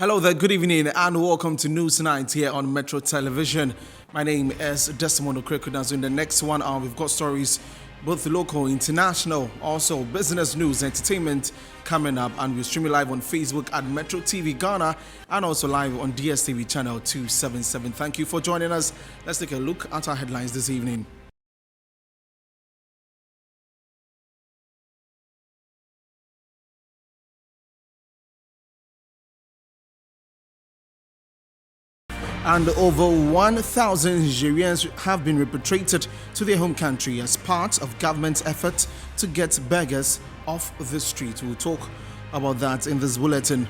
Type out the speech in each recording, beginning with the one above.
Hello there, good evening, and welcome to News Night here on Metro Television. My name is Desmond Okreku. In the next 1 hour, we've got stories, both local, international, also business news, entertainment coming up, and we're streaming live on Facebook at Metro TV Ghana and also live on DSTV channel 277. Thank you for joining us. Let's take a look at our headlines this evening. And over 1,000 Nigerians have been repatriated to their home country as part of government's effort to get beggars off the street. We'll talk about that in this bulletin.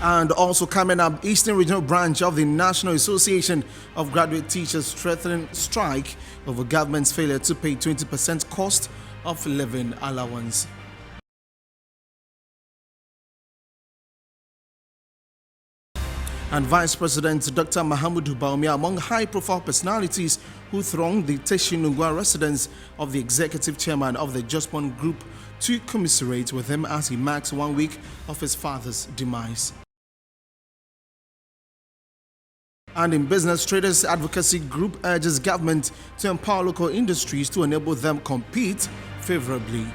And also coming up, Eastern Regional Branch of the National Association of Graduate Teachers threatening strike over government's failure to pay 20% cost of living allowance. And Vice President Dr. Mahamudu Bawumia among high-profile personalities who thronged the Teshinungwa residence of the executive chairman of the Jospon Group to commiserate with him as he marks 1 week of his father's demise. And in business, Traders Advocacy Group urges government to empower local industries to enable them compete favorably.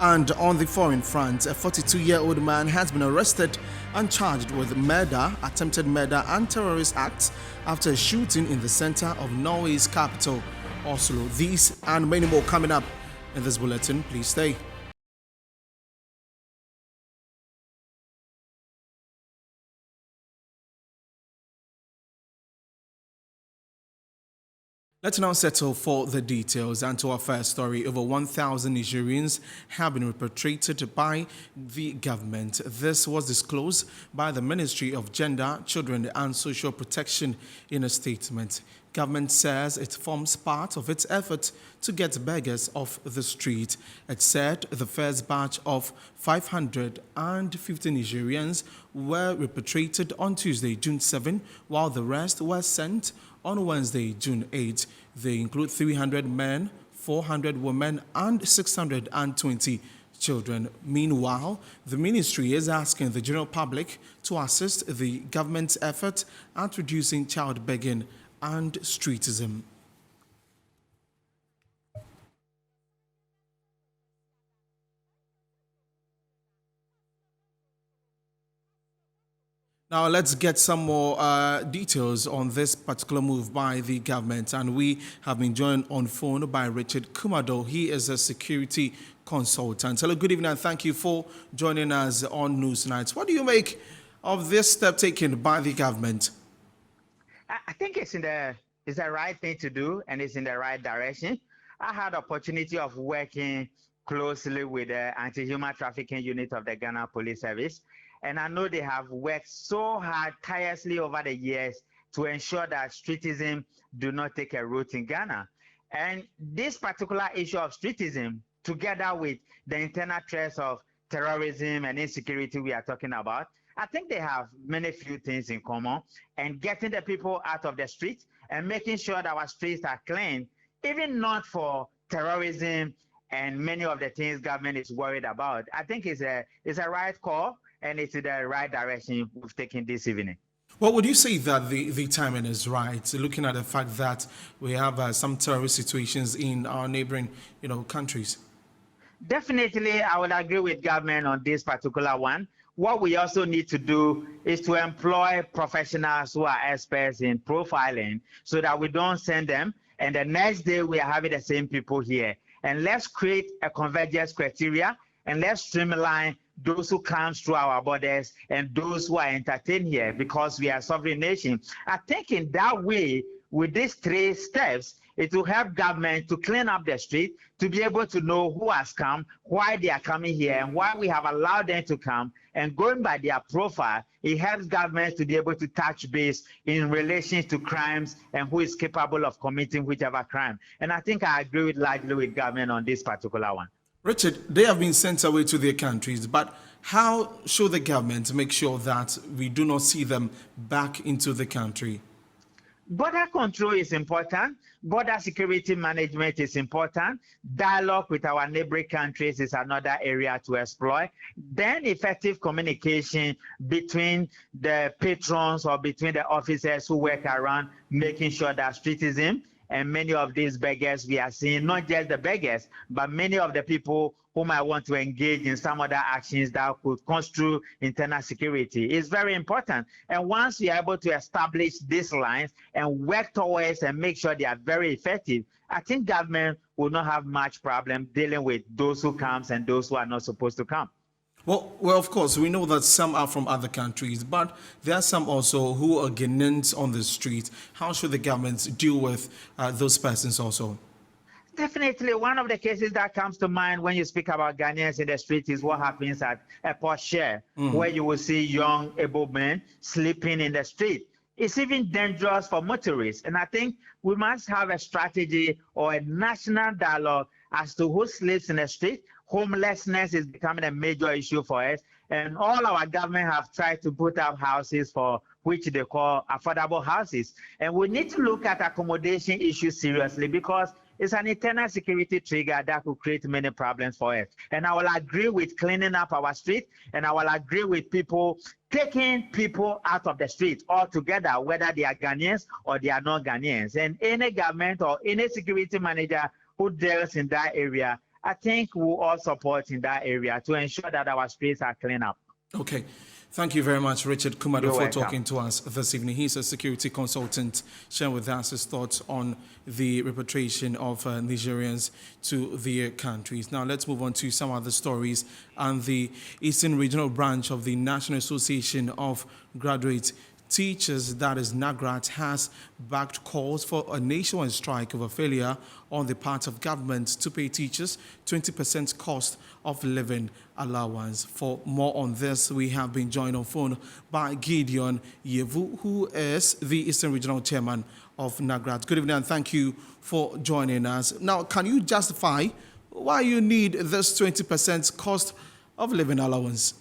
And on the foreign front, a 42-year-old man has been arrested and charged with murder, attempted murder and terrorist acts after a shooting in the center of Norway's capital, Oslo. These and many more coming up in this bulletin. Please stay. Let's now settle for the details. And to our first story, over 1,000 Nigerians have been repatriated by the government. This was disclosed by the Ministry of Gender, Children and Social Protection in a statement. Government says it forms part of its effort to get beggars off the street. It said the first batch of 550 Nigerians were repatriated on Tuesday, June 7, while the rest were sent on Wednesday, June 8. They include 300 men, 400 women, and 620 children. Meanwhile, the ministry is asking the general public to assist the government's effort at reducing child begging and streetism. Now, let's get some more details on this particular move by the government. And we have been joined on phone by Richard Kumado. He is a security consultant. Hello, good evening, and thank you for joining us on News Nights. What do you make of this step taken by the government? I think it's the right thing to do, and it's in the right direction. I had the opportunity of working closely with the anti-human trafficking unit of the Ghana Police Service. And I know they have worked so hard, tirelessly over the years to ensure that streetism do not take a root in Ghana. And this particular issue of streetism, together with the internal threats of terrorism and insecurity we are talking about, I think they have many few things in common. And getting the people out of the streets and making sure that our streets are clean, even not for terrorism and many of the things government is worried about. I think it's a right call, and it's in the right direction we've taken this evening. Well, would you say that the timing is right, looking at the fact that we have some terrorist situations in our neighboring, countries? Definitely, I would agree with government on this particular one. What we also need to do is to employ professionals who are experts in profiling so that we don't send them, and the next day we are having the same people here. And let's create a convergence criteria, and let's streamline those who come through our borders and those who are entertained here, because we are a sovereign nation. I think in that way, with these 3 steps, it will help government to clean up the street, to be able to know who has come, why they are coming here, and why we have allowed them to come. And going by their profile, it helps government to be able to touch base in relation to crimes and who is capable of committing whichever crime. And I think I agree largely with government on this particular one. Richard, they have been sent away to their countries, but how should the government make sure that we do not see them back into the country? Border control is important. Border security management is important. Dialogue with our neighboring countries is another area to explore. Then effective communication between the patrons or between the officers who work around making sure that citizens and many of these beggars we are seeing, not just the beggars, but many of the people who might want to engage in some other actions that could construe internal security is very important. And once we are able to establish these lines and work towards and make sure they are very effective, I think government will not have much problem dealing with those who come and those who are not supposed to come. Well, of course, we know that some are from other countries, but there are some also who are Ghanaians on the street. How should the government deal with those persons also? Definitely, one of the cases that comes to mind when you speak about Ghanaians in the street is what happens at Airport Share, where you will see young able men sleeping in the street. It's even dangerous for motorists. And I think we must have a strategy or a national dialogue as to who sleeps in the street. Homelessness is becoming a major issue for us. And all our government have tried to put up houses for which they call affordable houses. And we need to look at accommodation issues seriously because it's an internal security trigger that could create many problems for us. And I will agree with cleaning up our street, and I will agree with people taking people out of the street altogether, whether they are Ghanaians or they are not Ghanaians. And any government or any security manager who deals in that area, I think we'll all support in that area to ensure that our streets are clean up. Okay. Thank you very much, Richard Kumado, You're for welcome. talking to us this evening. He's a security consultant, sharing with us his thoughts on the repatriation of Nigerians to their countries. Now, let's move on to some other stories. And the Eastern Regional Branch of the National Association of Graduate Teachers, that is NAGRAT, has backed calls for a nationwide strike over failure on the part of government to pay teachers 20% cost of living allowance. For more on this, we have been joined on phone by Gideon Yevu, who is the Eastern Regional Chairman of NAGRAT. Good evening and thank you for joining us. Now, can you justify why you need this 20% cost of living allowance?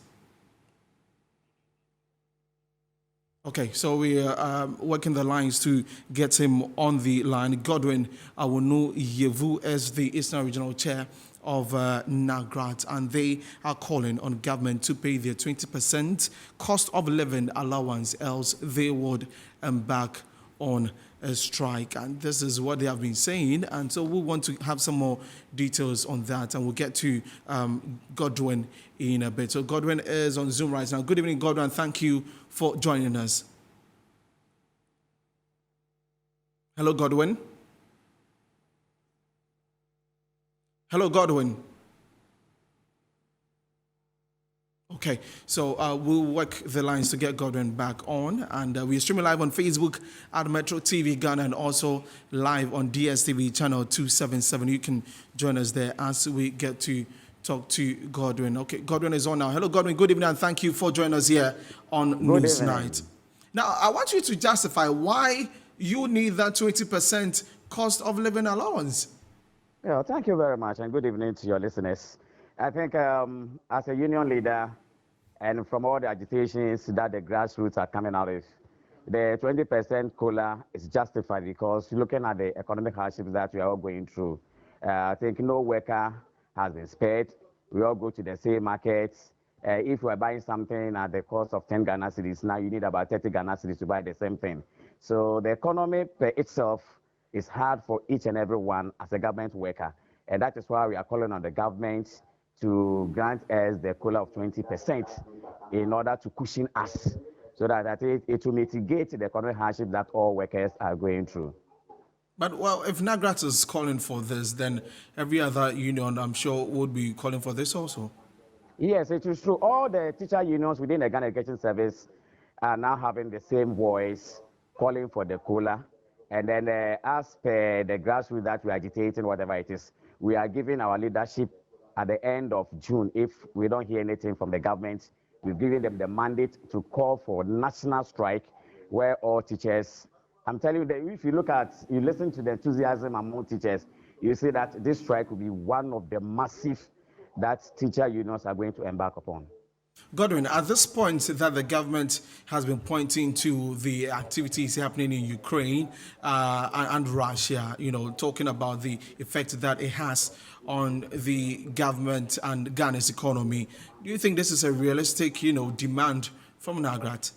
Okay, so we are working the lines to get him on the line. Godwin Awonu Yevu is the Eastern Regional Chair of NAGRAT, and they are calling on government to pay their 20% cost of living allowance, else they would embark on a strike. And this is what they have been saying. And so we want to have some more details on that, and we'll get to Godwin in a bit. So Godwin is on Zoom right now. Good evening, Godwin. Thank you for joining us. Hello, Godwin. Hello, Godwin. Okay, so we'll work the lines to get Godwin back on, and we're streaming live on Facebook at Metro TV Ghana and also live on DSTV channel 277. You can join us there as we get to talk to Godwin. Okay, Godwin is on now. Hello, Godwin. Good evening, and thank you for joining us here on Newsnight. Now, I want you to justify why you need that 20% cost of living allowance. Yeah, thank you very much, and good evening to your listeners. I think as a union leader, and from all the agitations that the grassroots are coming out of, the 20% COLA is justified because looking at the economic hardships that we are all going through, I think no worker has been spared. We all go to the same markets. If we are buying something at the cost of 10 Ghana cedis, now you need about 30 Ghana cedis to buy the same thing. So the economy per itself is hard for each and every one as a government worker. And that is why we are calling on the government to grant us the COLA of 20% in order to cushion us so that it will mitigate the economic hardship that all workers are going through. But, well, if NAGRAT is calling for this, then every other union, I'm sure, would be calling for this also. Yes, it is true. All the teacher unions within the Ghana Education Service are now having the same voice, calling for the COLA. And then as per the grassroots that we are agitating, whatever it is, we are giving our leadership at the end of June, if we don't hear anything from the government, we've given them the mandate to call for national strike where all teachers, I'm telling you that if you listen to the enthusiasm among teachers, you see that this strike will be one of the massive that teacher unions are going to embark upon. Godwin, at this point that the government has been pointing to the activities happening in Ukraine and Russia, talking about the effect that it has on the government and Ghana's economy, do you think this is a realistic, demand from NAGRAT?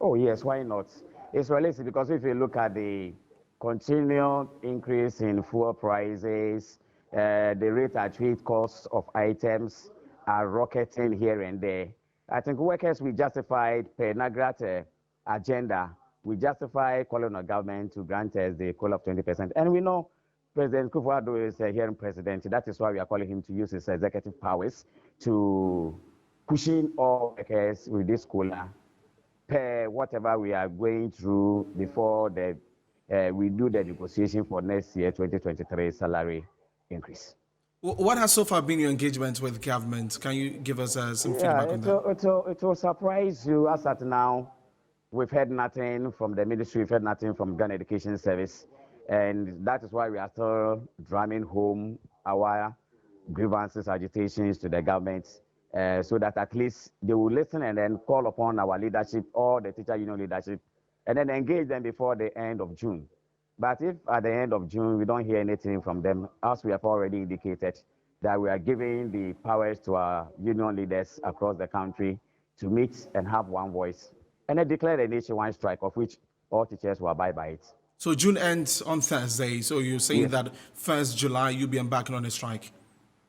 Oh, yes, why not? It's realistic because if you look at the continued increase in fuel prices, the rate at which costs of items are rocketing here and there. I think workers, we justified per NAGRAT agenda, we justify calling on government to grant us the COLA of 20%. And we know President Kufuor is a hearing president. That is why we are calling him to use his executive powers to cushion all workers with this COLA per whatever we are going through before we do the negotiation for next year, 2023 salary increase. What has so far been your engagement with government? Can you give us some feedback on that? It will surprise you. As at now, we've heard nothing from the ministry, we've heard nothing from Ghana Education Service, and that is why we are still drumming home our grievances, agitations to the government, so that at least they will listen and then call upon our leadership or the teacher union leadership, and then engage them before the end of June. But if at the end of June we don't hear anything from them, as we have already indicated, that we are giving the powers to our union leaders across the country to meet and have one voice, and then declare a nationwide strike, of which all teachers will abide by it. So June ends on Thursday, so you're saying Yes. that 1st July you'll be embarking on a strike?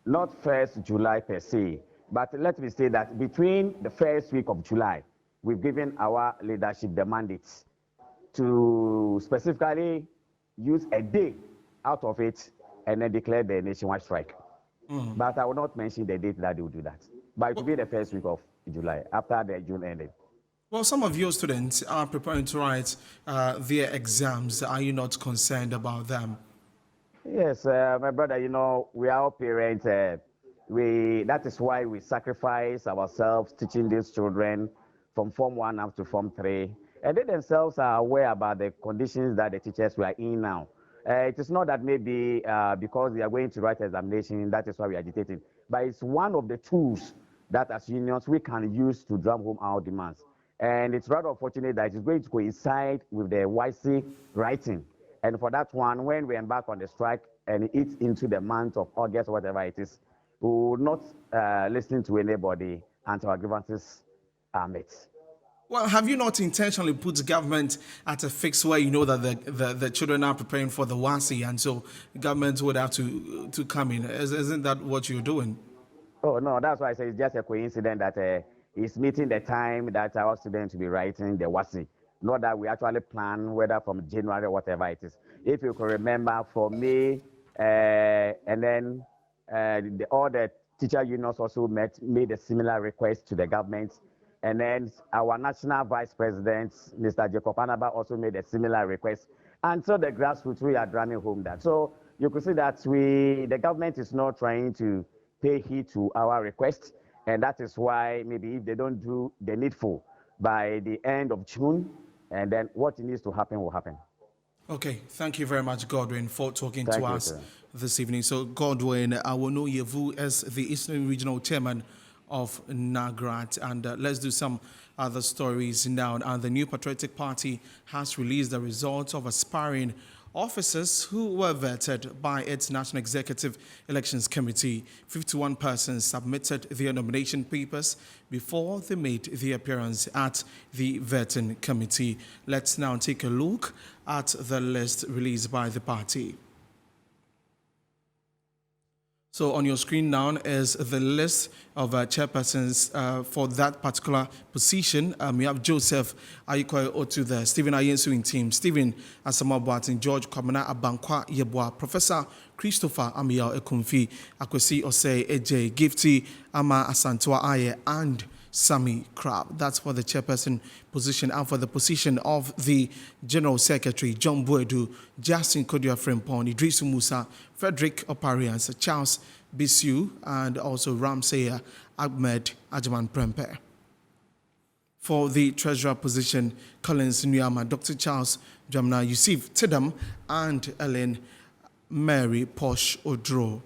Not 1st July per se, but let me say that between the first week of July, we've given our leadership the mandate to specifically use a day out of it and then declare the nationwide strike. But I will not mention the date that they will do that. But it will be the first week of July, after the June ended. Well, some of your students are preparing to write their exams. Are you not concerned about them? Yes, my brother, we are all parents. That is why we sacrifice ourselves teaching these children from Form 1 up to Form 3. And they themselves are aware about the conditions that the teachers were in now. It is not that maybe because they are going to write examination, that is why we are agitating. But it's one of the tools that as unions we can use to drum home our demands. And it's rather unfortunate that it's going to coincide with the YC writing. And for that one, when we embark on the strike and it's into the month of August, whatever it is, we will not listen to anybody until our grievances are met. Well, have you not intentionally put government at a fix where you know that the children are preparing for the WASI, and so government would have to come in? Isn't that what you're doing? Oh, no, that's why I say it's just a coincidence that it's meeting the time that our students will be writing the WASI. Not that we actually plan whether from January or whatever it is. If you can remember, for me, and then all the teacher unions also made a similar request to the government. And then our national vice president, Mr. Jacob Anaba, also made a similar request. And so the grassroots, we are drumming home that. So you could see that the government is not trying to pay heed to our request. And that is why maybe if they don't do the needful by the end of June, and then what needs to happen will happen. Okay, thank you very much, Godwin, for talking Thank to you, us sir. this evening. So Godwin Awono-Yevu is the Eastern Regional Chairman of NAGRAT. And let's do some other stories now. And the New Patriotic Party has released the results of aspiring officers who were vetted by its National Executive Elections Committee. 51 persons submitted their nomination papers before they made their appearance at the vetting committee. Let's now take a look at the list released by the party. So on your screen now is the list of chairpersons for that particular position. We have Joseph Ayikoi Otu there, Stephen Ayensu in team, Stephen Asamoah-Boateng, George Kwamena Abankwa Yeboah, Professor Christopher Amiel Ekumfi, Akwesi Osei Eje, Gifty Ama Asantua Aye, and Sammy Crab. That's for the chairperson position. And for the position of the General Secretary, John Boedu, Justin Kodua Frimpong, Idris Musa, Frederick Oparians, Charles Bisu, and also Ramsey Ahmed Ajaman Prempe. For the treasurer position, Collins Nuyama, Dr. Charles Jamna, Yusuf Tidam, and Ellen Mary Posh Odro.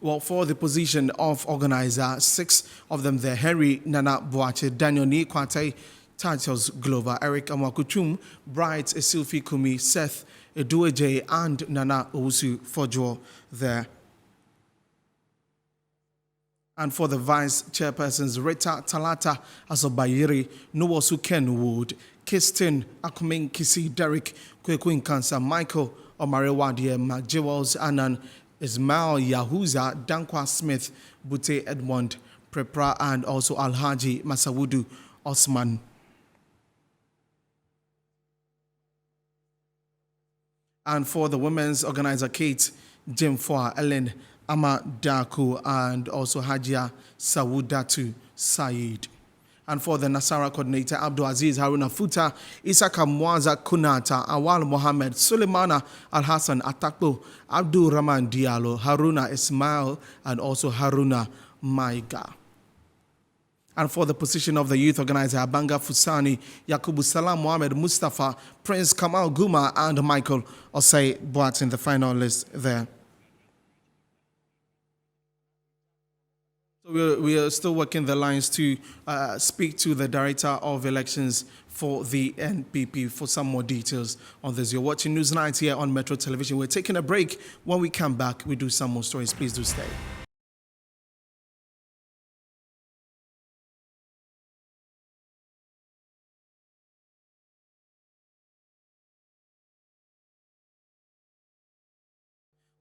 Well, for the position of organizer, 6 of them there: Harry Nana Boache, Daniel Nikwate, Titus Glover, Eric Amakutum, Bright Esilfi Kumi, Seth Edueje, and Nana Owusu Fojo there. And for the vice chairpersons, Rita Talata Asobayiri, Nowosu Kenwood, Kistin Akumin Kisi, Derek Kwekuin Kansa, Michael Omarewadie, Mark Jewels, Anan Ismail Yahuza, Dankwa Smith, Bute Edmond Prepra, and also Alhaji Masawudu Osman. And for the women's organizer, Kate Jimfoa, Ellen Amadaku, and also Hajia Sawudatu Said. And for the Nasara coordinator, Abdul Aziz Haruna Futa, Isaka Mwaza Kunata, Awal Mohammed, Suleimana Al Hassan Atakbo, Abdul Rahman Diallo, Haruna Ismail, and also Haruna Maiga. And for the position of the youth organizer, Abanga Fusani, Yakubu Salam Mohammed Mustafa, Prince Kamal Guma, and Michael Osei Boat in the final list there. So we are still working the lines to speak to the Director of Elections for the NPP for some more details on this. You're watching Newsnight here on Metro Television. We're taking a break. When we come back, we do some more stories. Please do stay.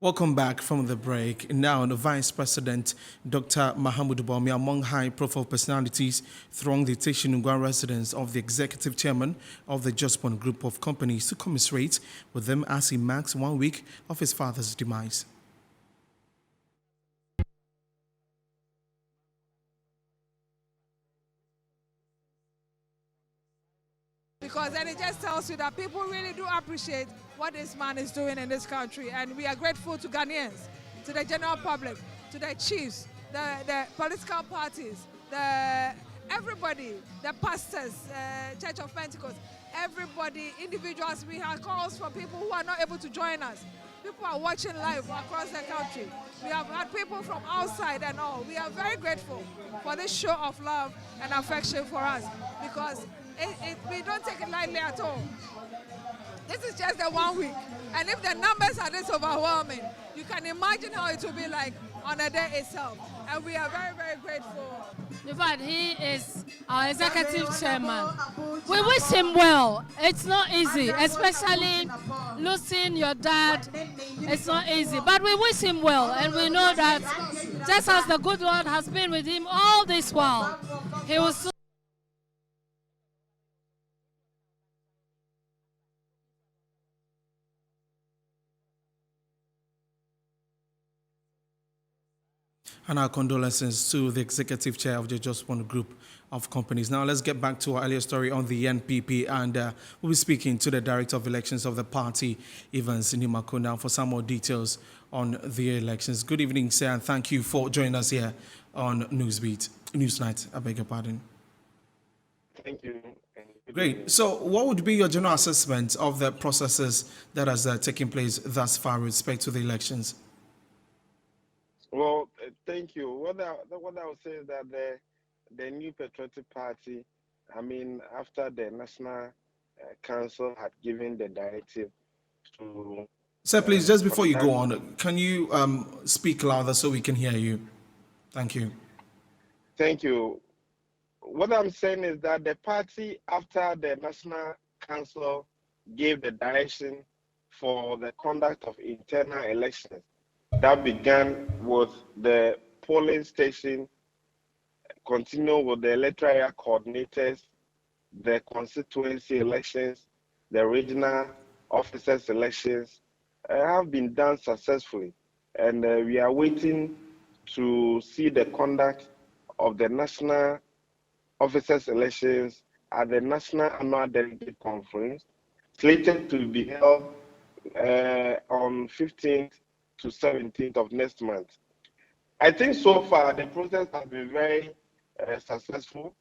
Welcome back from the break. Now, the Vice President, Dr. Mahamudu Bawumia, among high-profile personalities throng the Teshinungwan residence of the Executive Chairman of the Jospon Group of Companies to commiserate with them as he marks 1 week of his father's demise. Because then it just tells you that people really do appreciate what this man is doing in this country. And we are grateful to Ghanaians, to the general public, to the chiefs, the political parties, everybody, the pastors, Church of Pentecost, everybody, individuals. We have calls for people who are not able to join us. People are watching live across the country. We have had people from outside and all. We are very grateful for this show of love and affection for us, because we don't take it lightly at all. This is just the 1 week. And if the numbers are this overwhelming, you can imagine how it will be like on the day itself. And we are very, very grateful. In fact, he is our executive chairman. We wish him well. It's not easy, especially losing your dad. It's not easy, but we wish him well. And we know that just as the good Lord has been with him all this while, he will soon. And our condolences to the executive chair of the Jospon Group of Companies. Now let's get back to our earlier story on the NPP, and we'll be speaking to the Director of Elections of the party, Evans Nimako, now for some more details on the elections. Good evening, sir, and thank you for joining us here on Newsnight. I beg your pardon. Thank you. Great. So what would be your general assessment of the processes that has taken place thus far with respect to the elections? Well, thank you. What I would say is that the new Patriotic Party, I mean, after the National Council had given the directive to... Sir, please, just before you go on, can you speak louder so we can hear you? Thank you. Thank you. What I'm saying is that the party, after the National Council gave the direction for the conduct of internal elections, that began with the polling station, continue with the electoral coordinators, the constituency elections, the regional officers elections, have been done successfully. And we are waiting to see the conduct of the national officers elections at the National Annual Delegate Conference, slated to be held on 15th to 17th of next month. I think so far the process has been very successful.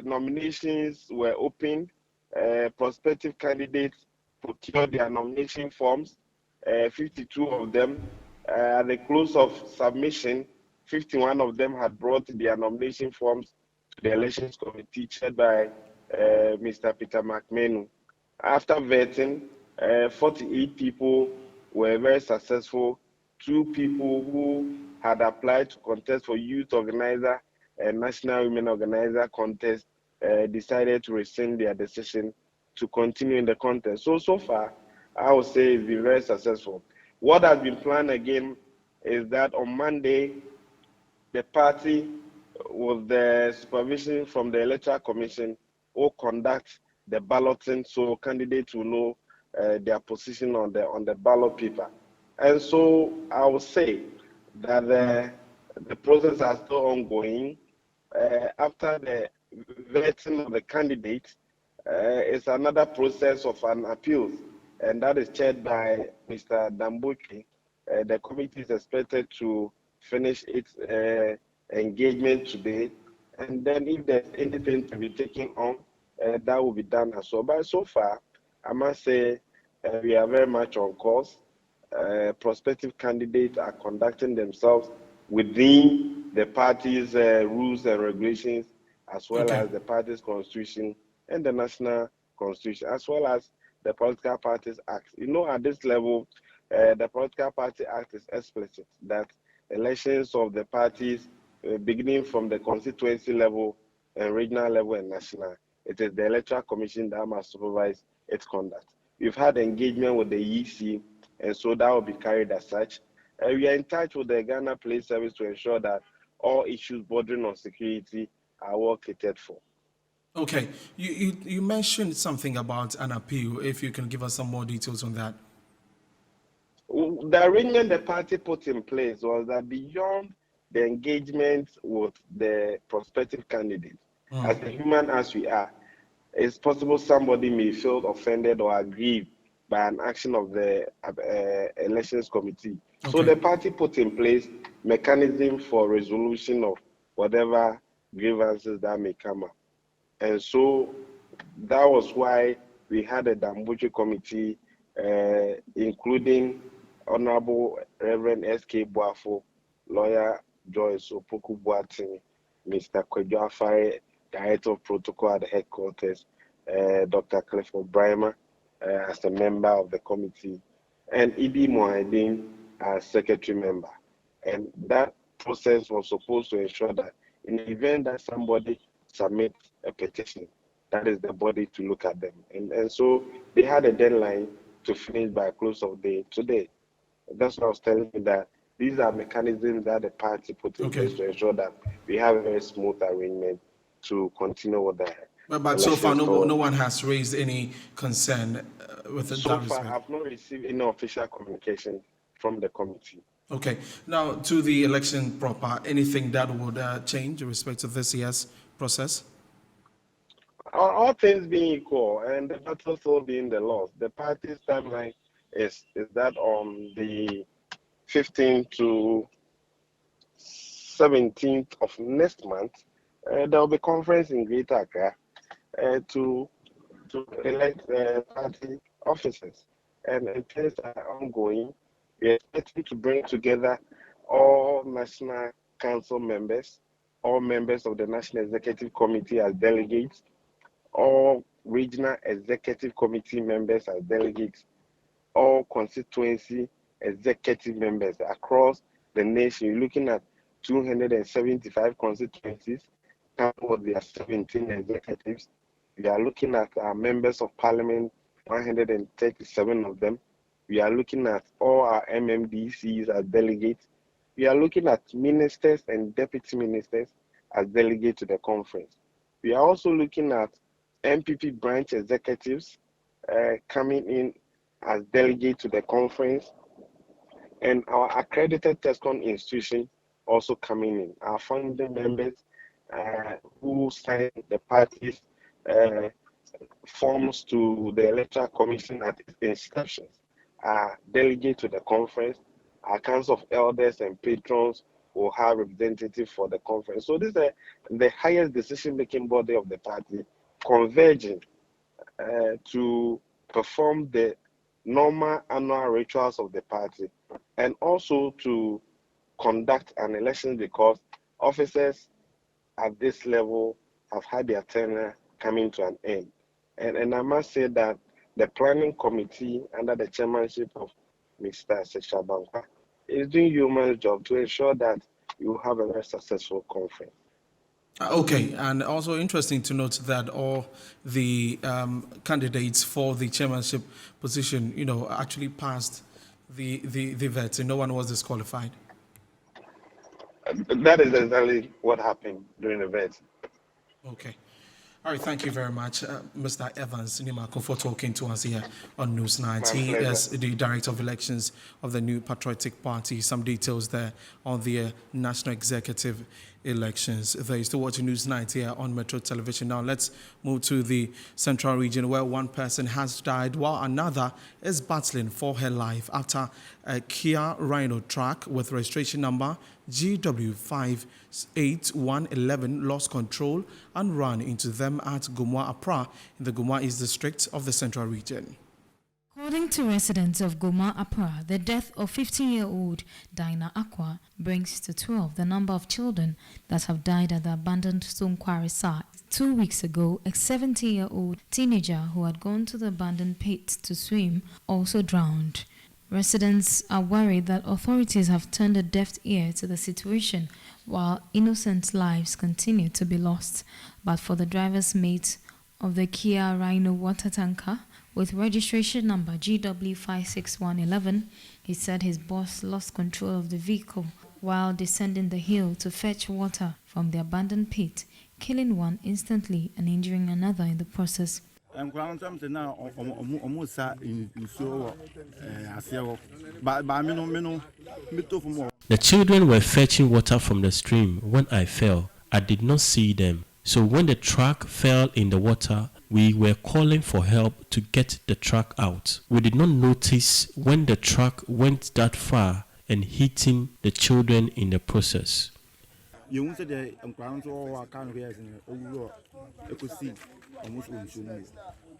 Nominations were opened. Prospective candidates procured their nomination forms, 52 of them, At the close of submission, 51 of them had brought their nomination forms to the Elections Committee chaired by Mr. Peter McMenu. After vetting, 48 people were very successful. 2 people who had applied to contest for youth organizer and national women organizer contest decided to rescind their decision to continue in the contest. So far, I would say it's been very successful. What has been planned again is that on Monday, the party, with the supervision from the Electoral Commission, will conduct the balloting so candidates will know their position on the ballot paper. And so I would say that the process is still ongoing. After the vetting of the candidates, it's another process of an appeal, and that is chaired by Mr. Dambuchi. The committee is expected to finish its engagement today, and then if there's anything to be taken on, that will be done as well. But so far, I must say we are very much on course. Prospective candidates are conducting themselves within the party's rules and regulations, as well as the party's constitution and the national constitution, as well as the Political Parties Act. You know, at this level, the Political Party Act is explicit that elections of the parties, beginning from the constituency level and regional level and national, it is the Electoral Commission that must supervise its conduct. We've had engagement with the EC, and so that will be carried as such. We are in touch with the Ghana Police Service to ensure that all issues bordering on security are well catered for. Okay, you mentioned something about an appeal. If you can give us some more details on that. The arrangement the party put in place was that beyond the engagement with the prospective candidate, as a human as we are, it's possible somebody may feel offended or aggrieved by an action of the elections committee. So the party put in place mechanism for resolution of whatever grievances that may come up. And so that was why we had a Dambuchi committee, including Honorable Reverend S.K. Boafo, Lawyer Joyce Opoku Boateng, Mr. Kwejo Afare, Director of Protocol at the headquarters, Dr. Clifford Brimer as a member of the committee, and Idi Mohideen as secretary member. And that process was supposed to ensure that in the event that somebody submits a petition, that is the body to look at them. And so they had a deadline to finish by close of day today. That's what I was telling you, that these are mechanisms that the party put in place to ensure that we have a very smooth arrangement to continue with that. But so far, no one has raised any concern with that. So far, I've not received any official communication from the committee. Okay. Now, to the election proper, anything that would change with respect to this year's process? All things being equal, and the battle still being the loss, the party's timeline is that on the 15th to 17th of next month, there will be a conference in Greater Accra to elect party officers. And things are ongoing. We are expecting to bring together all National Council members, all members of the National Executive Committee as delegates, all Regional Executive Committee members as delegates, all constituency executive members across the nation. You're looking at 275 constituencies, with their 17 executives. We are looking at our members of parliament, 137 of them. We are looking at all our MMDCs as delegates. We are looking at ministers and deputy ministers as delegates to the conference. We are also looking at MPP branch executives coming in as delegates to the conference, and our accredited TESCON institution also coming in. Our founding members who signed the party's forms to the Electoral Commission at its inception are delegates to the conference. Our Council of Elders and Patrons will have representatives for the conference. So this is the highest decision-making body of the party converging to perform the normal annual rituals of the party. and also to conduct an election, because officers at this level have had their tenure coming to an end. And I must say that the planning committee under the chairmanship of Mr. Seshabankwa is doing human job to ensure that you have a very successful conference. Okay, and also interesting to note that all the candidates for the chairmanship position, actually passed the vetting. No one was disqualified. That is exactly what happened during the vetting. Okay. All right, thank you very much, Mr. Evans Nimako, for talking to us here on News 9. He is the Director of Elections of the New Patriotic Party. Some details there on the National Executive Elections. There is still watching News 9 here on Metro Television. Now let's move to the Central Region, where one person has died while another is battling for her life after a Kia Rhino truck with registration number GW58111 lost control and ran into them at Gumwa Apra in the Gumwa East District of the Central Region. According to residents of Goma Apra, the death of 15-year-old Dinah Aqua brings to 12 the number of children that have died at the abandoned Sonkwari site. 2 weeks ago, a 17-year-old teenager who had gone to the abandoned pit to swim also drowned. Residents are worried that authorities have turned a deaf ear to the situation while innocent lives continue to be lost. But for the driver's mate of the Kia Rhino water tanker with registration number GW56111, he said his boss lost control of the vehicle while descending the hill to fetch water from the abandoned pit, killing one instantly and injuring another in the process. The children were fetching water from the stream when I fell. I did not see them. So when the truck fell in the water, we were calling for help to get the truck out. We did not notice when the truck went that far and hitting the children in the process.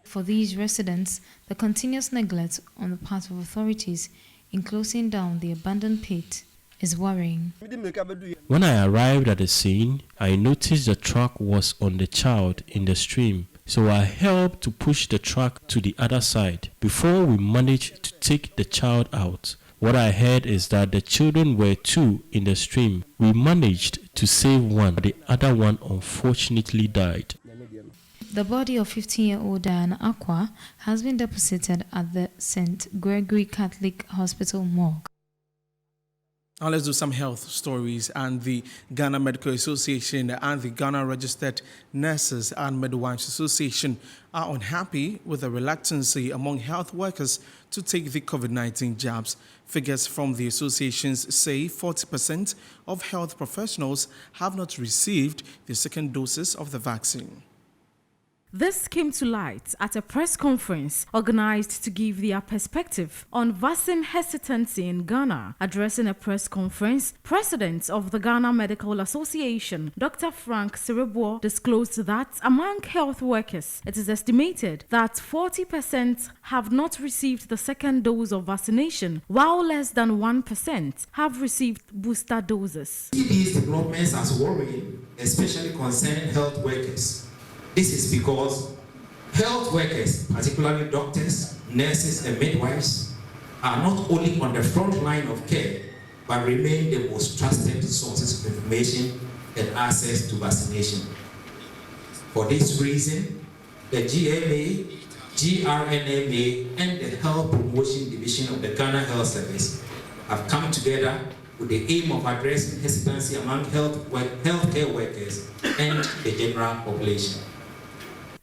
For these residents, the continuous neglect on the part of authorities in closing down the abandoned pit is worrying. When I arrived at the scene, I noticed the truck was on the child in the stream, so I helped to push the truck to the other side before we managed to take the child out. What I heard is that the children were two in the stream. We managed to save one, but the other one unfortunately died. The body of 15-year-old Diana Aqua has been deposited at the St. Gregory Catholic Hospital morgue. Now let's do some health stories. And the Ghana Medical Association and the Ghana Registered Nurses and Midwives Association are unhappy with the reluctancy among health workers to take the COVID-19 jabs. Figures from the associations say 40% of health professionals have not received the second doses of the vaccine. This came to light at a press conference organized to give their perspective on vaccine hesitancy in Ghana. Addressing a press conference, President of the Ghana Medical Association, Dr. Frank Serebour, disclosed that among health workers, it is estimated that 40% have not received the second dose of vaccination, while less than 1% have received booster doses. These developments are worrying, especially concerning health workers. This is because health workers, particularly doctors, nurses, and midwives, are not only on the front line of care, but remain the most trusted sources of information and access to vaccination. For this reason, the GMA, GRNMA, and the Health Promotion Division of the Ghana Health Service have come together with the aim of addressing hesitancy among healthcare workers and the general population.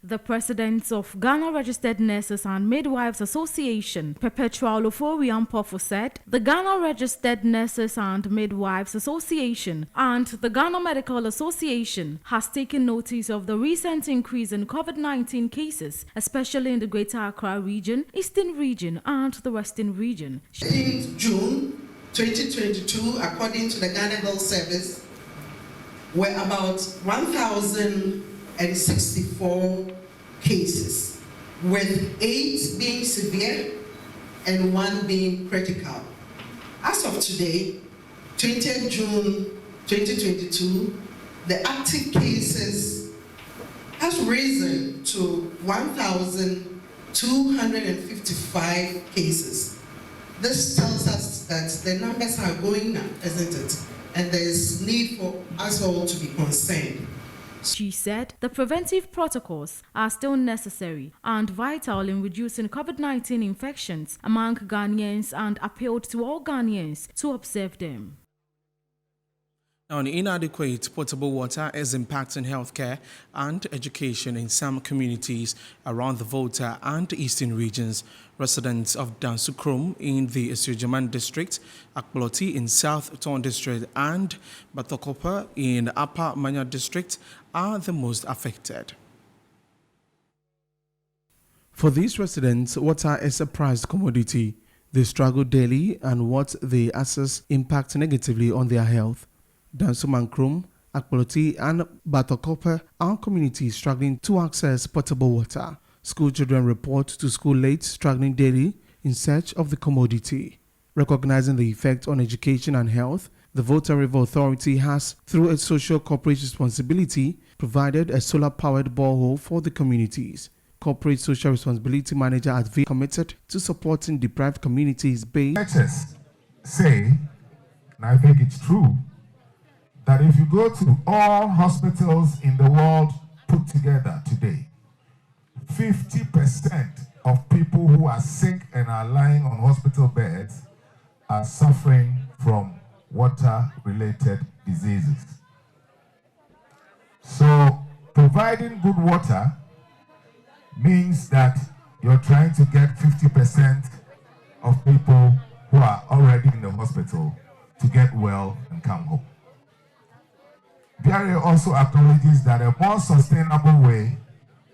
The president of Ghana Registered Nurses and Midwives Association, Perpetual Ofori-Ampofo, said the Ghana Registered Nurses and Midwives Association and the Ghana Medical Association has taken notice of the recent increase in COVID-19 cases, especially in the Greater Accra region, Eastern region, and the Western region. In June 2022, according to the Ghana Health Service, were about 1,064 cases, with 8 being severe and 1 being critical. As of today, 20th June 2022, the active cases has risen to 1,255 cases. This tells us that the numbers are going up, isn't it? And there is need for us all to be concerned. She said the preventive protocols are still necessary and vital in reducing COVID-19 infections among Ghanaians and appealed to all Ghanaians to observe them. Now, inadequate potable water is impacting healthcare and education in some communities around the Volta and Eastern regions. Residents of Dansukrom in the Esujaman district, Akploti in South Ton district, and Batokopa in Upper Manya district are the most affected. For these residents, water is a prized commodity. They struggle daily, and what they access impacts negatively on their health. Dansumankrum, Akploti, and Batokopa are communities struggling to access potable water. School children report to school late, struggling daily in search of the commodity. Recognizing the effect on education and health, the Volta River Authority has, through its social corporate responsibility, provided a solar-powered borehole for the communities. Corporate Social Responsibility Manager at V committed to supporting deprived communities based. Experts say, and I think it's true, that if you go to all hospitals in the world put together today, 50% of people who are sick and are lying on hospital beds are suffering from water-related diseases. So providing good water means that you're trying to get 50% of people who are already in the hospital to get well and come home. DRA also acknowledges that a more sustainable way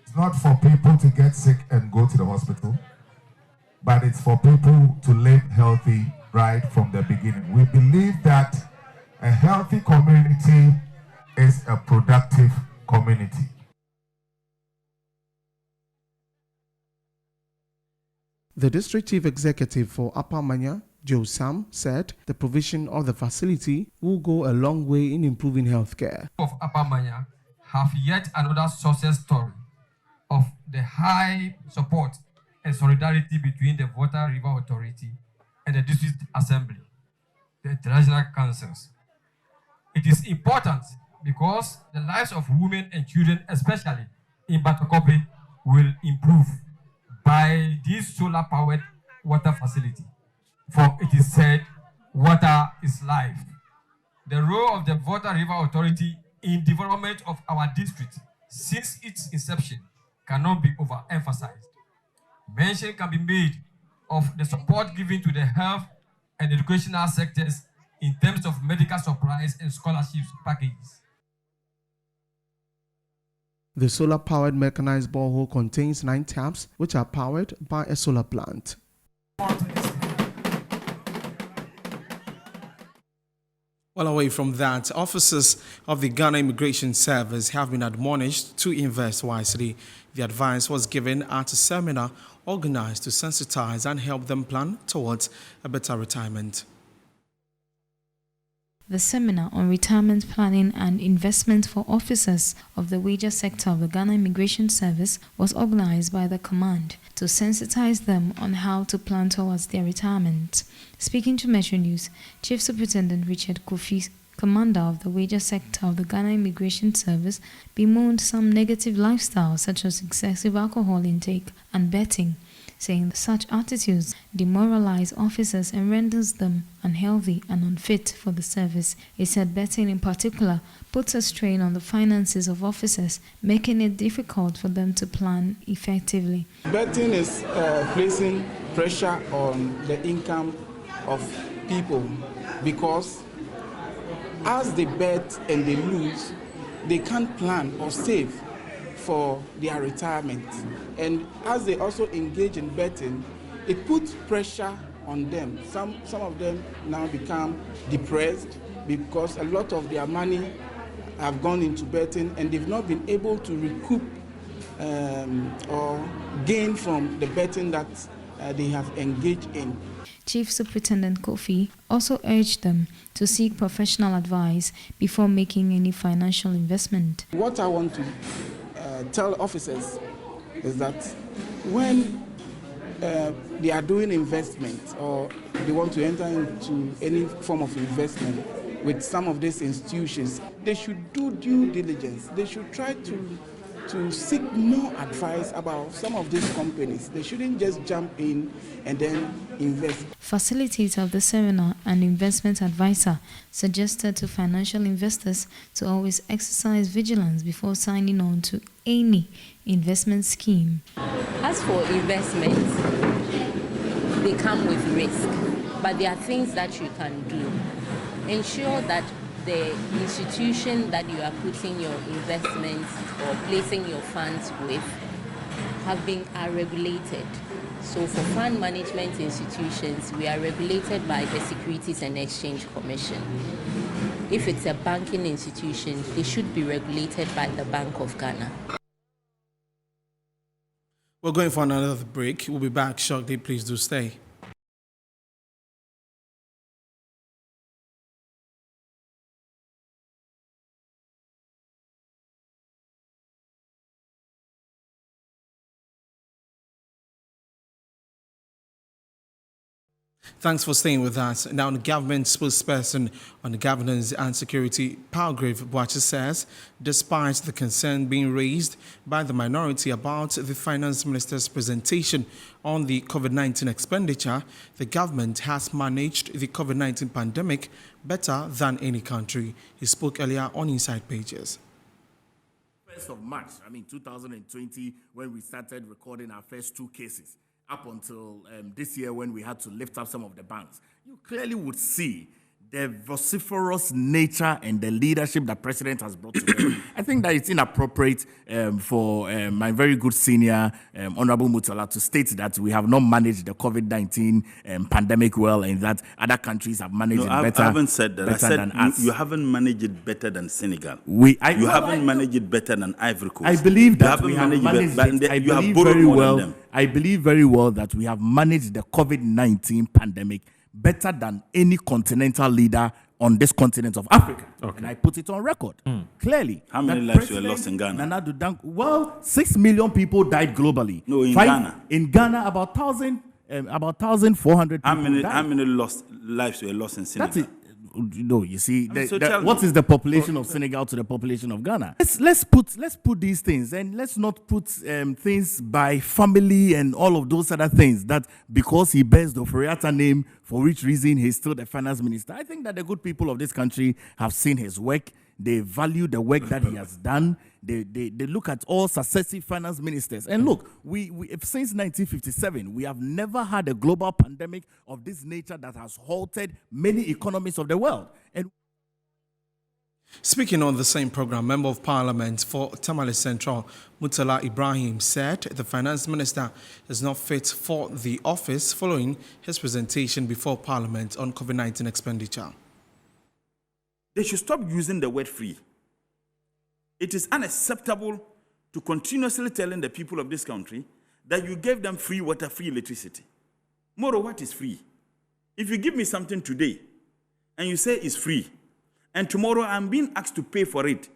is not for people to get sick and go to the hospital, but it's for people to live healthy right from the beginning. We believe that a healthy community is a productive community. The district chief executive for Upper Manya, Joe Sam, said the provision of the facility will go a long way in improving healthcare. Of Upper Manya have yet another success story of the high support and solidarity between the Volta River Authority and the District Assembly, the international councils. It is important because the lives of women and children, especially in Batokope, will improve by this solar-powered water facility. For it is said, water is life. The role of the Volta River Authority in development of our district since its inception cannot be overemphasized. Mention can be made of the support given to the health and educational sectors in terms of medical supplies and scholarships packages. The solar-powered mechanized borehole contains 9 taps, which are powered by a solar plant. Well, away from that, officers of the Ghana Immigration Service have been admonished to invest wisely. The advice was given at a seminar organized to sensitize and help them plan towards a better retirement. The seminar on retirement planning and investment for officers of the wager sector of the Ghana Immigration Service was organized by the command to sensitize them on how to plan towards their retirement. Speaking to Metro News, Chief Superintendent Richard Kofi, commander of the wager sector of the Ghana Immigration Service, bemoaned some negative lifestyles such as excessive alcohol intake and betting, saying such attitudes demoralize officers and renders them unhealthy and unfit for the service. He said betting in particular puts a strain on the finances of officers, making it difficult for them to plan effectively. Betting is placing pressure on the income of people because as they bet and they lose, they can't plan or save for their retirement. And as they also engage in betting, it puts pressure on them. Some of them now become depressed because a lot of their money have gone into betting and they've not been able to recoup or gain from the betting that they have engaged in. Chief Superintendent Kofi also urged them to seek professional advice before making any financial investment. What I want to tell officers is that when they are doing investment or they want to enter into any form of investment with some of these institutions, they should do due diligence. They should try to seek more advice about some of these companies. They shouldn't just jump in and then invest. Facilitator of the seminar and investment advisor suggested to financial investors to always exercise vigilance before signing on to any investment scheme. As for investments, they come with risk, but there are things that you can do. Ensure that the institution that you are putting your investments or placing your funds with are regulated. So for fund management institutions, we are regulated by the Securities and Exchange Commission. If it's a banking institution, they should be regulated by the Bank of Ghana. We're going for another break. We'll be back shortly. Please do stay. Thanks for staying with us. Now, the government spokesperson on the Governance and Security, Palgrave Boachi, says, despite the concern being raised by the minority about the finance minister's presentation on the COVID-19 expenditure, the government has managed the COVID-19 pandemic better than any country. He spoke earlier on Inside Pages. 1st of March, 2020, when we started recording our first 2 cases, up until this year when we had to lift up some of the bans, you clearly would see the vociferous nature and the leadership that President has brought together. I think that it's inappropriate for my very good senior, Honorable Mutala, to state that we have not managed the COVID-19 pandemic well and that other countries have managed it better. I haven't said that. I said than us. You haven't managed it better than Senegal. You haven't managed it better than Ivory Coast. I believe that we have managed it. You have borrowed more than them. I believe very well that we have managed the COVID-19 pandemic better than any continental leader on this continent of Africa. Okay. And I put it on record, clearly. How many lives were lost in Ghana? Nana Addo Dankwa, 6 million people died globally. No, in Ghana. In Ghana, about 1,400 people died. How many lives were lost in Senegal? That's it. No, you see, what is the population of Senegal to the population of Ghana? Let's put these things, and let's not put things by family and all of those other things, that because he bears the Oforiatta name, for which reason he's still the finance minister. I think that the good people of this country have seen his work. They value the work that he has done. They look at all successive finance ministers. And look, we since 1957, we have never had a global pandemic of this nature that has halted many economies of the world. And speaking on the same program, Member of Parliament for Tamale Central, Mutala Ibrahim, said the finance minister is not fit for the office following his presentation before Parliament on COVID-19 expenditure. They should stop using the word free. It is unacceptable to continuously telling the people of this country that you gave them free water, free electricity. Moro, what is free? If you give me something today and you say it's free, and tomorrow I'm being asked to pay for it,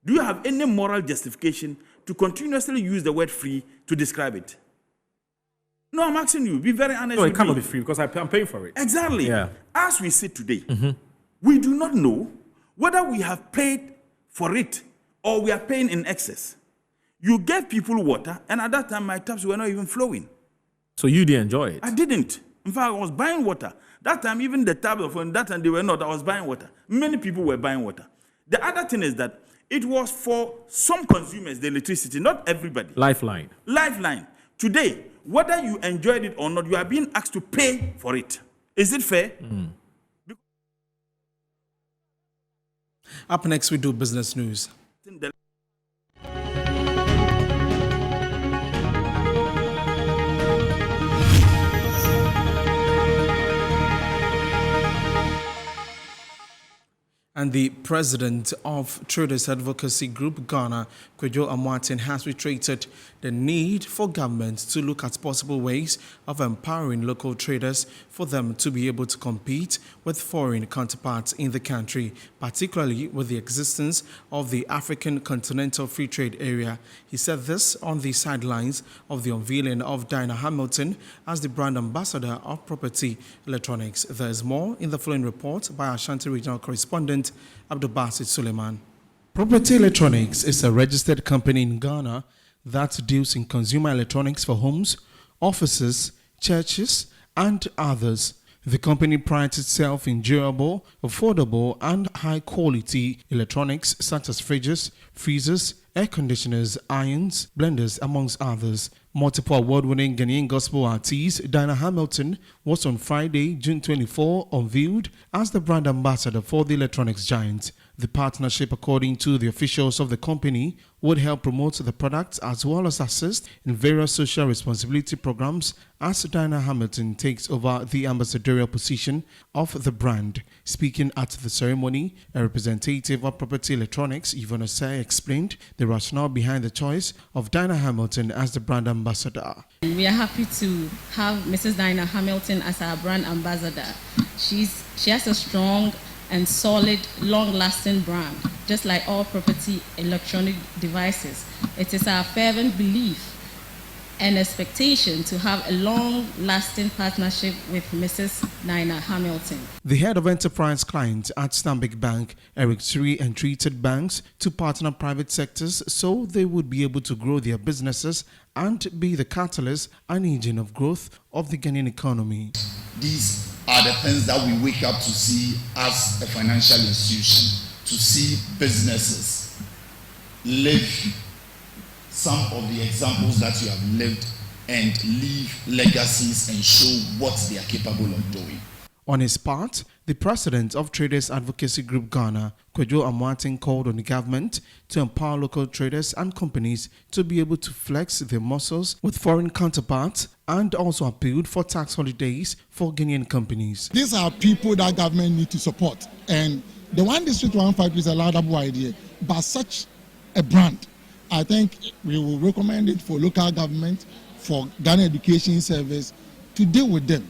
do you have any moral justification to continuously use the word free to describe it? No, I'm asking you, be very honest. No, it cannot be free because I'm paying for it. Exactly. Yeah. As we sit today, we do not know whether we have paid for it or we are paying in excess. You gave people water, and at that time, my taps were not even flowing. So you didn't enjoy it? I didn't. In fact, I was buying water. That time, even the taps of that time, they were not. I was buying water. Many people were buying water. The other thing is that it was for some consumers, the electricity, not everybody. Lifeline. Lifeline. Today, whether you enjoyed it or not, you are being asked to pay for it. Is it fair? Up next, we do business news. And the president of Traders Advocacy Group Ghana, Kwadwo Amoateng, has reiterated the need for government to look at possible ways of empowering local traders for them to be able to compete with foreign counterparts in the country, particularly with the existence of the African Continental Free Trade Area. He said this on the sidelines of the unveiling of Dinah Hamilton as the brand ambassador of Property Electronics. There is more in the following report by Ashanti Regional Correspondent Abdul Basit Suleiman. Property Electronics is a registered company in Ghana that deals in consumer electronics for homes, offices, churches, and others. The company prides itself in durable, affordable, and high-quality electronics such as fridges, freezers, air conditioners, irons, blenders, amongst others. Multiple award-winning Ghanaian gospel artist Dinah Hamilton was on Friday, June 24, unveiled as the brand ambassador for the electronics giant. The partnership, according to the officials of the company, would help promote the products as well as assist in various social responsibility programs as Dinah Hamilton takes over the ambassadorial position of the brand. Speaking at the ceremony, a representative of Property Electronics, Yvonne Osei, explained the rationale behind the choice of Dinah Hamilton as the brand ambassador. We are happy to have Mrs. Dinah Hamilton as our brand ambassador. She has a strong and solid, long-lasting brand, just like all property electronic devices. It is our fervent belief and expectation to have a long-lasting partnership with Mrs. Dinah Hamilton. The head of enterprise clients at Stanbic Bank, Eric Suri, entreated banks to partner private sectors so they would be able to grow their businesses and be the catalyst and engine of growth of the Ghanaian economy. These are the things that we wake up to see as a financial institution, to see businesses live some of the examples that you have lived and leave legacies and show what they are capable of doing. On his part, the president of Traders Advocacy Group Ghana, Kwadwo Amoateng, called on the government to empower local traders and companies to be able to flex their muscles with foreign counterparts and also appealed for tax holidays for Ghanaian companies. These are people that government need to support, and the One District, One Factory is a laudable idea, but such a brand, I think we will recommend it for local government, for Ghana Education Service to deal with them.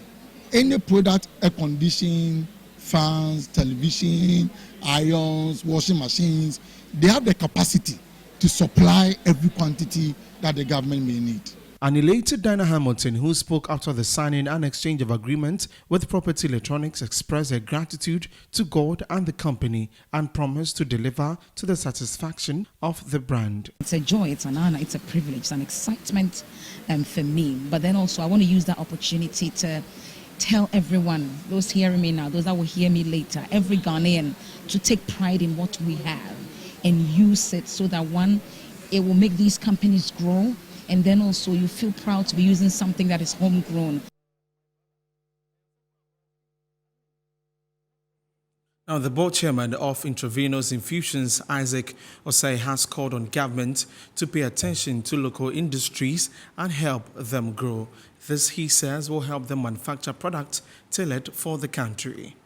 Any product, air conditioning, fans, television, irons, washing machines, they have the capacity to supply every quantity that the government may need. An elated Dinah Hamilton, who spoke after the signing and exchange of agreement with Property Electronics, expressed her gratitude to God and the company and promised to deliver to the satisfaction of the brand. It's a joy, it's an honor, it's a privilege, it's an excitement for me. But then also I want to use that opportunity to tell everyone, those hearing me now, those that will hear me later, every Ghanaian, to take pride in what we have and use it so that one, it will make these companies grow, and then also you feel proud to be using something that is homegrown. Now, the board chairman of Intravenous Infusions, Isaac Osei, has called on government to pay attention to local industries and help them grow. This, he says, will help them manufacture products tailored for the country.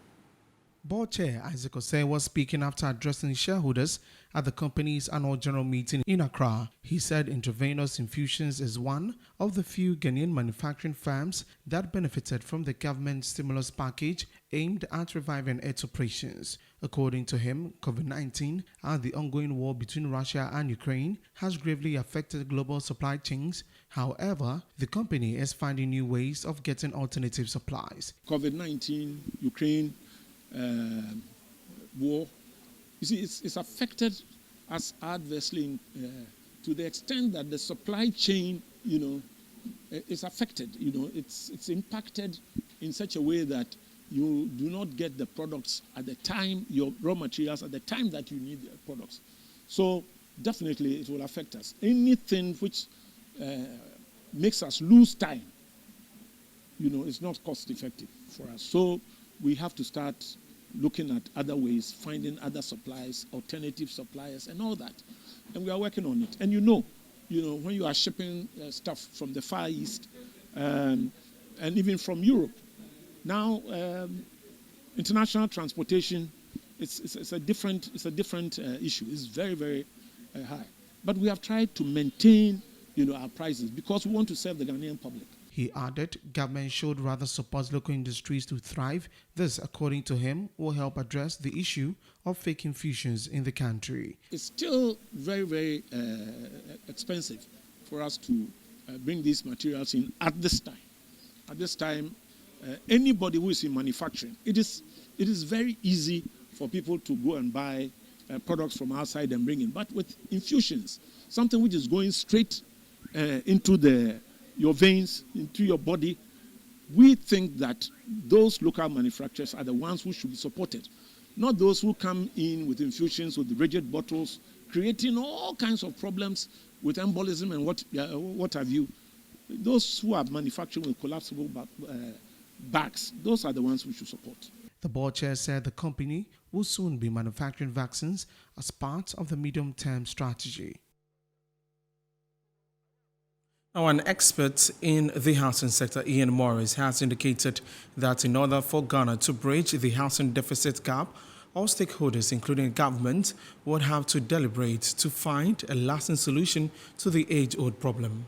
Board Chair Isaac Osei was speaking after addressing shareholders at the company's annual general meeting in Accra. He said Intravenous Infusions is one of the few Ghanaian manufacturing firms that benefited from the government stimulus package aimed at reviving its operations. According to him, COVID-19 and the ongoing war between Russia and Ukraine has gravely affected global supply chains. However, the company is finding new ways of getting alternative supplies. COVID-19, Ukraine, war, you see, it's affected us adversely to the extent that the supply chain, is affected. It's impacted in such a way that you do not get the products at the time, your raw materials at the time that you need the products. So definitely it will affect us. Anything which makes us lose time, is not cost effective for us. So we have to start looking at other ways, finding other supplies, alternative suppliers, and all that. And we are working on it. And when you are shipping stuff from the Far East and even from Europe, now international transportation it's a different issue. It's very, very high. But we have tried to maintain, our prices because we want to serve the Ghanaian public. He added government should rather support local industries to thrive. This, according to him, will help address the issue of fake infusions in the country. It's still very, very expensive for us to bring these materials in at this time. At this time, anybody who is in manufacturing, it is very easy for people to go and buy products from outside and bring in. But with infusions, something which is going straight into your veins, into your body, we think that those local manufacturers are the ones who should be supported, not those who come in with infusions, with the rigid bottles, creating all kinds of problems with embolism and what have you. Those who are manufacturing with collapsible bags, those are the ones we should support. The board chair said the company will soon be manufacturing vaccines as part of the medium-term strategy. Now, an expert in the housing sector, Ian Morris, has indicated that in order for Ghana to bridge the housing deficit gap, all stakeholders, including government, would have to deliberate to find a lasting solution to the age-old problem.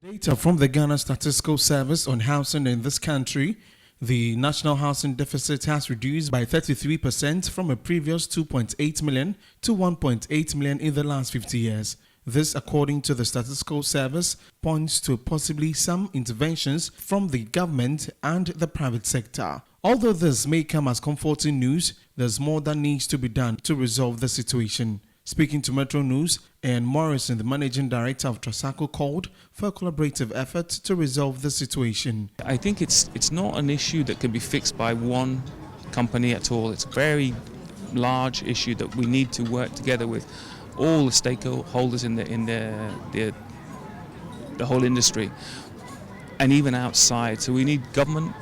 Data from the Ghana Statistical Service on housing in this country, the national housing deficit has reduced by 33% from a previous 2.8 million to 1.8 million in the last 50 years. This, according to the Statistical Service, points to possibly some interventions from the government and the private sector. Although this may come as comforting news, there's more that needs to be done to resolve the situation. Speaking to Metro News, Ian Morrison, the managing director of Trasaco, called for a collaborative effort to resolve the situation. I think it's not an issue that can be fixed by one company at all. It's a very large issue that we need to work together with all the stakeholders in the whole industry, and even outside. So we need government,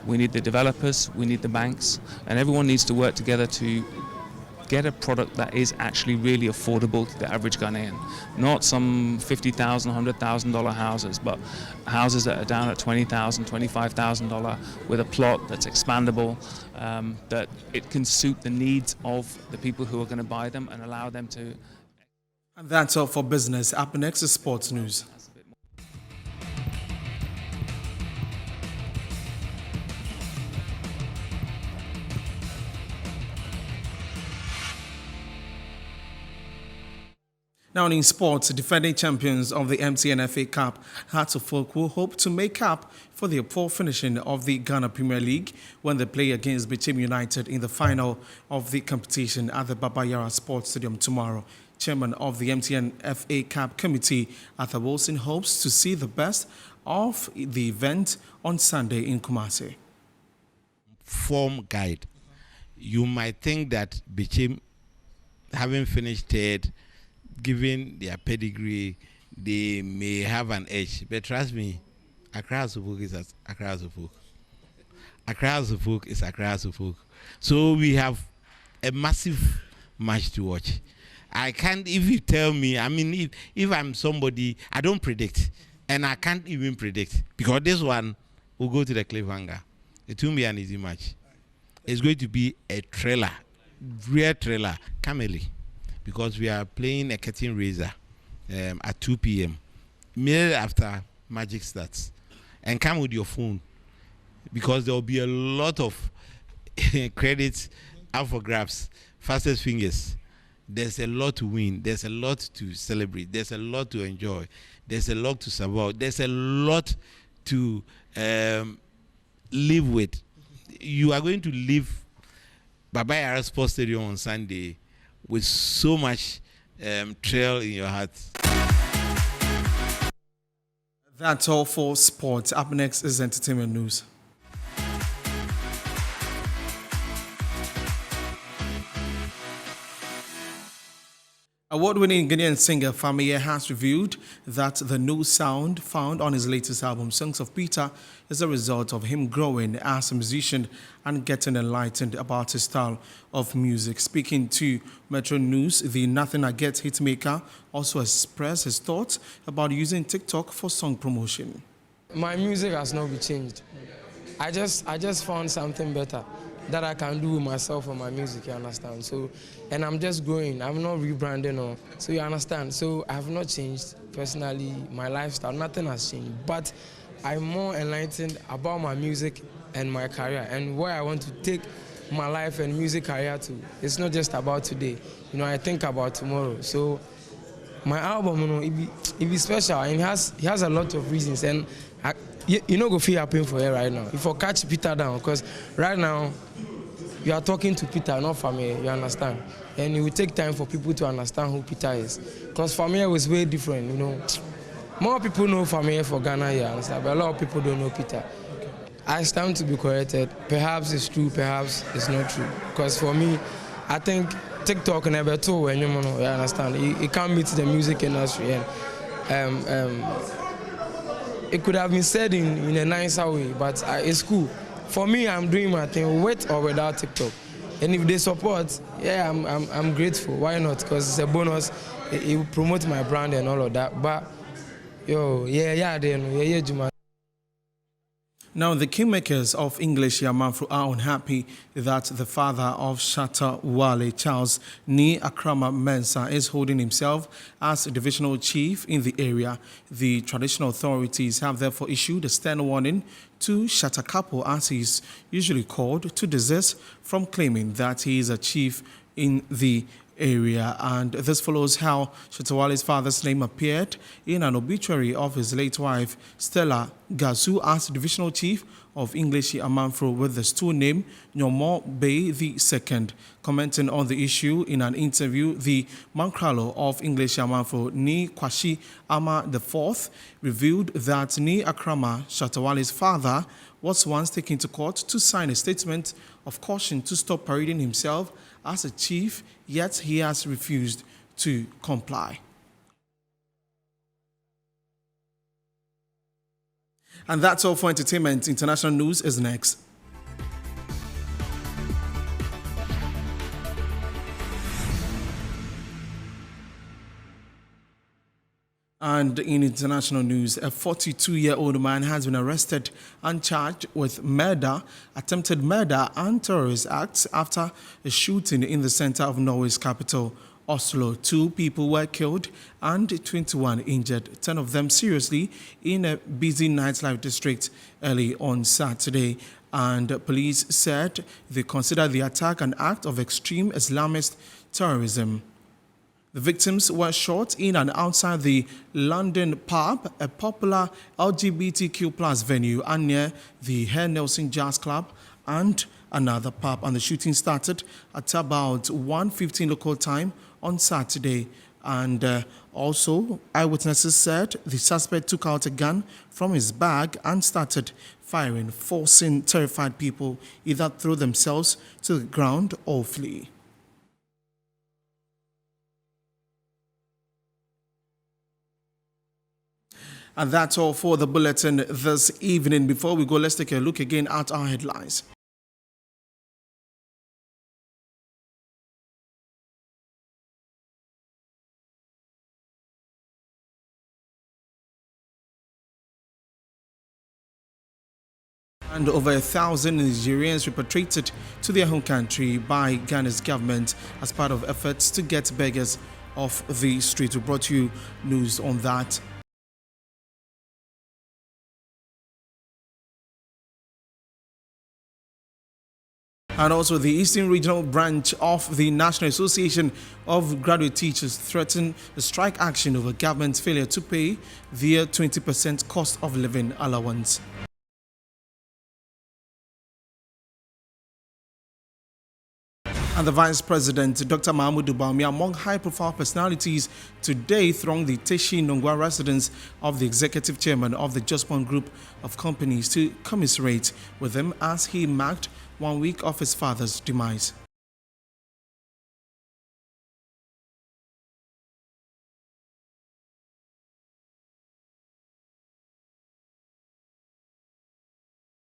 we need the developers, we need the banks, and everyone needs to work together to get a product that is actually really affordable to the average Ghanaian. Not some $50,000, $100,000 houses, but houses that are down at $20,000, $25,000 with a plot that's expandable, that it can suit the needs of the people who are going to buy them and allow them to. And that's all for business. Up next is sports news. Now in sports, defending champions of the MTN FA Cup, Hearts of Folk will hope to make up for the poor finishing of the Ghana Premier League when they play against Bichim United in the final of the competition at the Baba Yara Sports Stadium tomorrow. Chairman of the MTN FA Cup Committee, Arthur Wilson, hopes to see the best of the event on Sunday in Kumasi. Form guide. You might think that Bichim, having finished third, given their pedigree, they may have an edge. But trust me, Accra House of Folk is Accra House of Folk. Accra House of Folk is Accra House of Folk. So we have a massive match to watch. I can't, if you tell me, I mean, if I'm somebody, I don't predict. And I can't even predict. Because this one will go to the cliffhanger. It won't be an easy match. It's going to be a thriller, real thriller, Kameli. Because we are playing a curtain raiser at 2 p.m. Immediately after Magic starts. And come with your phone. Because there will be a lot of credits out for grabs, fastest fingers. There's a lot to win. There's a lot to celebrate. There's a lot to enjoy. There's a lot to survive. There's a lot to live with. You are going to leave Baba Yara Sports Stadium on Sunday with so much thrill in your heart. That's all for sports. Up next is entertainment news. Award-winning Ghanaian singer Famiye has revealed that the new sound found on his latest album, Songs of Peter, is a result of him growing as a musician and getting enlightened about his style of music. Speaking to Metro News, the Nothing I Get hitmaker also expressed his thoughts about using TikTok for song promotion. My music has not been changed. I just found something better. that I can do with myself and my music, you understand? So, and I'm just growing. I'm not rebranding or, so you understand? So I have not changed personally, my lifestyle, nothing has changed. But I'm more enlightened about my music and my career and where I want to take my life and music career to. It's not just about today. You know, I think about tomorrow. So my album, you know, it be special, and it has a lot of reasons. And you know, go feel happy for it right now. If I catch Peter down, because right now you are talking to Peter, not Famille, you understand? And it will take time for people to understand who Peter is. Because Famille was way different, you know. More people know Famille for Ghana here, understand? But a lot of people don't know Peter. I stand to be corrected. Perhaps it's true, perhaps it's not true. Because for me, I think TikTok never told when you understand. It can't meet the music industry, and it could have been said in a nicer way, but it's cool. For me, I'm doing my thing with or without TikTok, and if they support, yeah, I'm grateful. Why not? Because it's a bonus. It will promote my brand and all of that. But yo, Juma. Now, the kingmakers of English Yamanfro are unhappy that the father of Shatta Wale, Charles Ni Akrama Mensah, is holding himself as a divisional chief in the area. The traditional authorities have therefore issued a stern warning to Shatta Kapo, as he is usually called, to desist from claiming that he is a chief in the area. And this follows how Shatta Wale's father's name appeared in an obituary of his late wife Stella Gazu as divisional chief of English Yamanfro, with the stool name Nyomo Bay II. Commenting on the issue in an interview, the Mankralo of English Yamanfro, Ni Kwashi Ama IV, revealed that Ni Akrama, Shatta Wale's father, was once taken to court to sign a statement of caution to stop parading himself as a chief, yet he has refused to comply. And that's all for entertainment. International news is next. And in international news, a 42-year-old man has been arrested and charged with murder, attempted murder and terrorist acts after a shooting in the center of Norway's capital, Oslo. 2 people were killed and 21 injured, 10 of them seriously, in a busy nightlife district early on Saturday. And police said they consider the attack an act of extreme Islamist terrorism. The victims were shot in and outside the London pub, a popular LGBTQ+ venue, and near the Herr Nelson Jazz Club and another pub. And the shooting started at about 1:15 local time on Saturday. And also, eyewitnesses said the suspect took out a gun from his bag and started firing, forcing terrified people either throw themselves to the ground or flee. And that's all for the bulletin this evening. Before we go, let's take a look again at our headlines. And over 1,000 Nigerians repatriated to their home country by Ghana's government as part of efforts to get beggars off the street. We brought you news on that. And also, the Eastern Regional Branch of the National Association of Graduate Teachers threatened a strike action over government's failure to pay their 20% cost of living allowance. And the Vice President, Dr. Mahmoud Bawumia, among high-profile personalities today, thronged the Teshi Nongwa residence of the Executive Chairman of the Jospon Group of Companies to commiserate with him as he marked 1 week of his father's demise.